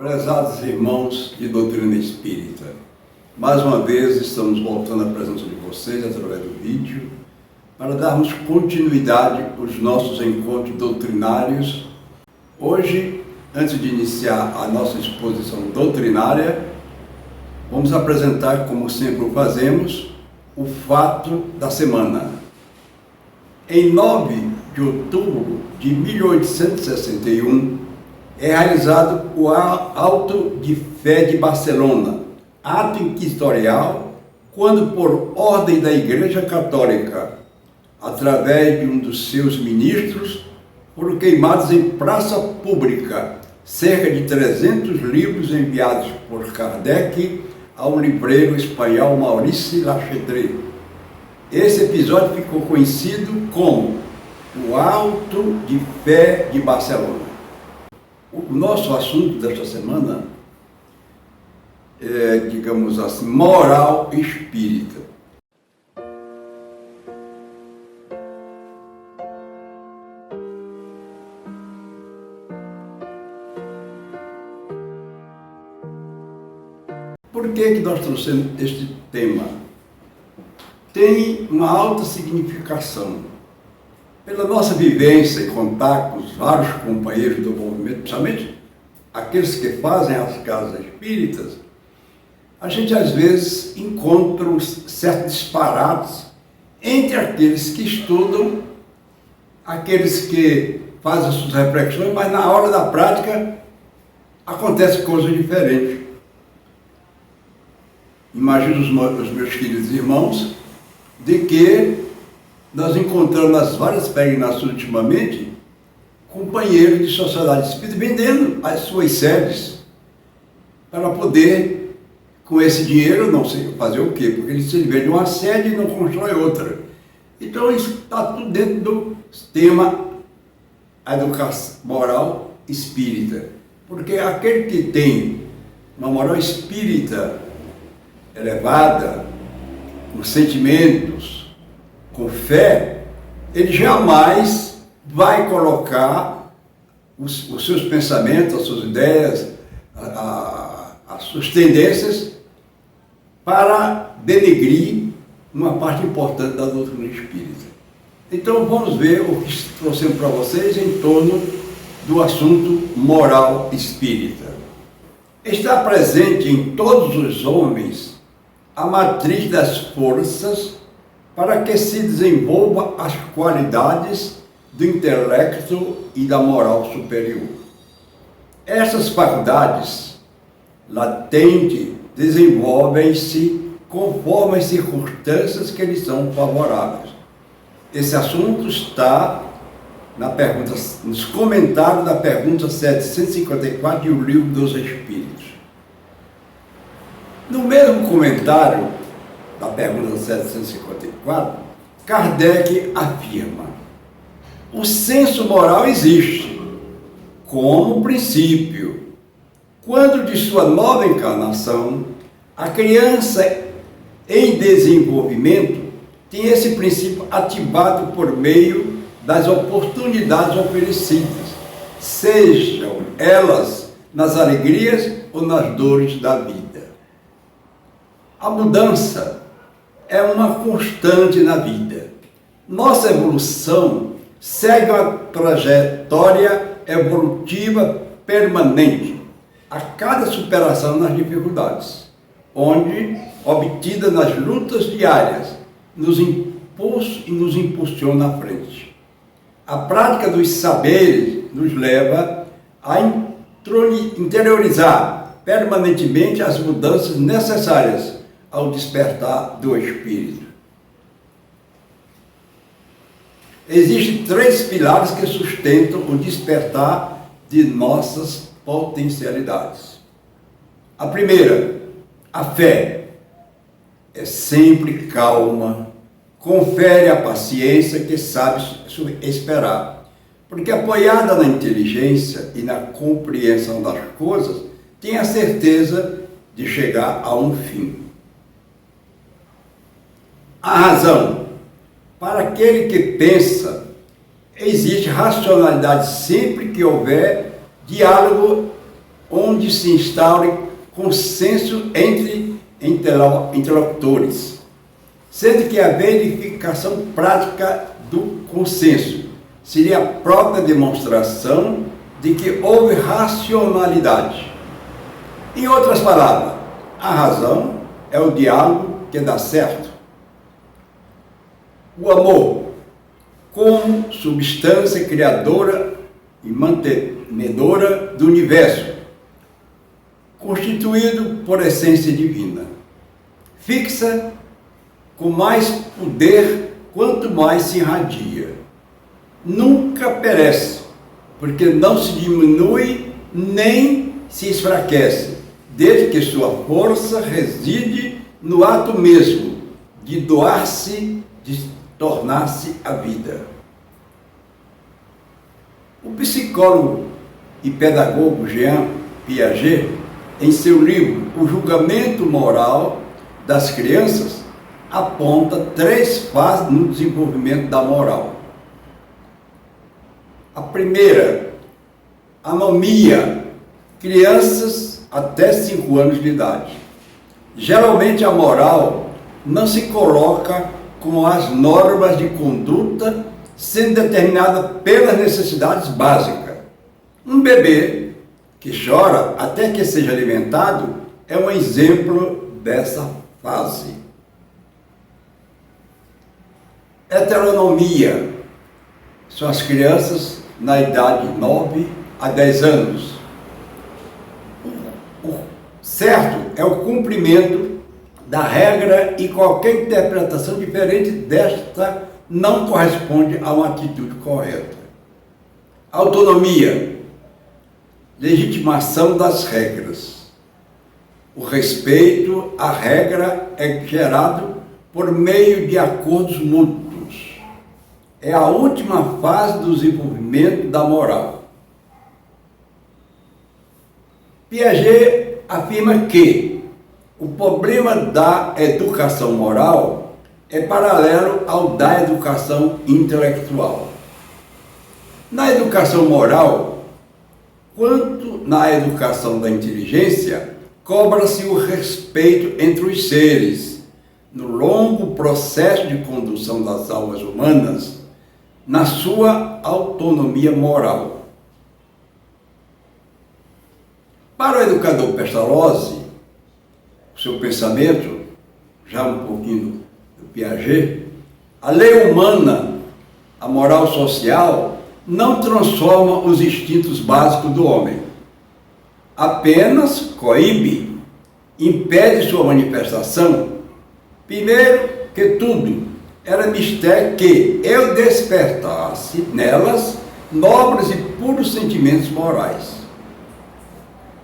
Prezados irmãos de doutrina espírita, mais uma vez estamos voltando à presença de vocês através do vídeo para darmos continuidade aos nossos encontros doutrinários. Hoje, antes de iniciar a nossa exposição doutrinária, vamos apresentar, como sempre o fazemos, o fato da semana. Em 9 de outubro de 1861, é realizado o Auto de Fé de Barcelona, ato inquisitorial, quando, por ordem da Igreja Católica, através de um dos seus ministros, foram queimados em praça pública cerca de 300 livros enviados por Kardec ao livreiro espanhol Maurice Lachetret. Esse episódio ficou conhecido como o Auto de Fé de Barcelona. O nosso assunto desta semana é, digamos assim, moral espírita. Por que nós trouxemos este tema? Tem uma alta significação. Pela nossa vivência e contato com os vários companheiros do movimento, principalmente aqueles que fazem as casas espíritas, a gente às vezes encontra certos disparates entre aqueles que estudam, aqueles que fazem as suas reflexões, mas na hora da prática acontece coisas diferentes. Imagino os meus queridos irmãos, de que nós encontramos nas várias peregrinações ultimamente companheiros de sociedade espírita vendendo as suas sedes para poder, com esse dinheiro, não sei fazer o quê, porque eles vendem uma sede e não constrói outra. Então isso está tudo dentro do tema educação moral espírita. Porque aquele que tem uma moral espírita elevada, com sentimentos, com fé, ele jamais vai colocar os seus pensamentos, as suas ideias, as suas tendências para denegrir uma parte importante da doutrina espírita. Então vamos ver o que trouxemos para vocês em torno do assunto moral espírita. Está presente em todos os homens a matriz das forças para que se desenvolva as qualidades do intelecto e da moral superior. Essas faculdades latentes desenvolvem-se conforme as circunstâncias que lhes são favoráveis. Esse assunto está nos comentários da pergunta 754 de O Livro dos Espíritos. No mesmo comentário da pergunta 754, Kardec afirma: o senso moral existe como princípio. Quando de sua nova encarnação, a criança em desenvolvimento tem esse princípio ativado por meio das oportunidades oferecidas, sejam elas nas alegrias ou nas dores da vida. A mudança é uma constante na vida. Nossa evolução segue uma trajetória evolutiva permanente, a cada superação nas dificuldades, onde, obtida nas lutas diárias, nos impulsiona à frente. A prática dos saberes nos leva a interiorizar permanentemente as mudanças necessárias ao despertar do espírito. Existem 3 pilares que sustentam o despertar de nossas potencialidades. A primeira, a fé, é sempre calma, confere a paciência que sabe esperar, porque apoiada na inteligência e na compreensão das coisas, tem a certeza de chegar a um fim. A razão, para aquele que pensa, existe racionalidade sempre que houver diálogo onde se instaure consenso entre interlocutores, sendo que a verificação prática do consenso seria a própria demonstração de que houve racionalidade. Em outras palavras, a razão é o diálogo que dá certo. O amor, como substância criadora e mantenedora do universo, constituído por essência divina, fixa com mais poder quanto mais se irradia. Nunca perece, porque não se diminui nem se enfraquece, desde que sua força reside no ato mesmo de doar-se, de tornar-se a vida. O psicólogo e pedagogo Jean Piaget, em seu livro O Julgamento Moral das Crianças, aponta 3 fases no desenvolvimento da moral. A primeira, anomia, crianças até 5 anos de idade. Geralmente a moral não se coloca com as normas de conduta sendo determinada pelas necessidades básicas. Um bebê que chora até que seja alimentado é um exemplo dessa fase. Heteronomia são as crianças na idade de 9 a 10 anos. O certo é o cumprimento da regra e qualquer interpretação diferente desta não corresponde a uma atitude correta. Autonomia, legitimação das regras. O respeito à regra é gerado por meio de acordos mútuos. É a última fase do desenvolvimento da moral. Piaget afirma que o problema da educação moral é paralelo ao da educação intelectual. Na educação moral, quanto na educação da inteligência, cobra-se o respeito entre os seres, no longo processo de condução das almas humanas, na sua autonomia moral. Para o educador Pestalozzi, o seu pensamento, já um pouquinho do Piaget, a lei humana, a moral social, não transforma os instintos básicos do homem. Apenas coíbe, impede sua manifestação. Primeiro que tudo, era mistério que eu despertasse nelas nobres e puros sentimentos morais.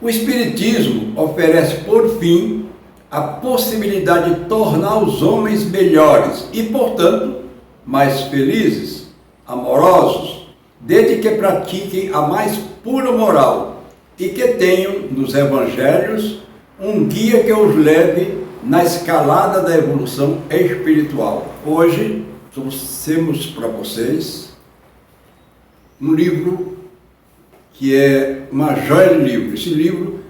O Espiritismo oferece, por fim, a possibilidade de tornar os homens melhores e, portanto, mais felizes, amorosos, desde que pratiquem a mais pura moral e que tenham, nos evangelhos, um guia que os leve na escalada da evolução espiritual. Hoje, trouxemos para vocês um livro que é uma joia de livro. Esse livro,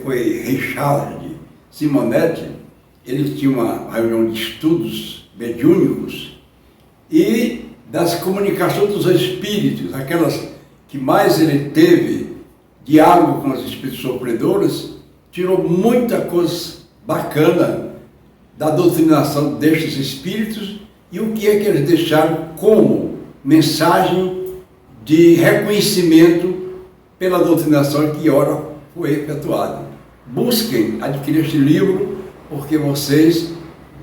foi Richard Simonetti, ele tinha uma reunião de estudos mediúnicos e das comunicações dos espíritos, aquelas que mais ele teve diálogo com os espíritos sofredores, tirou muita coisa bacana da doutrinação destes espíritos e o que é que eles deixaram como mensagem de reconhecimento pela doutrinação que ora foi efetuada. Busquem adquirir este livro, porque vocês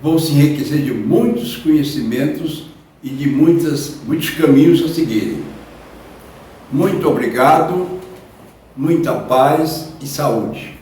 vão se enriquecer de muitos conhecimentos e de muitos caminhos a seguirem. Muito obrigado, muita paz e saúde.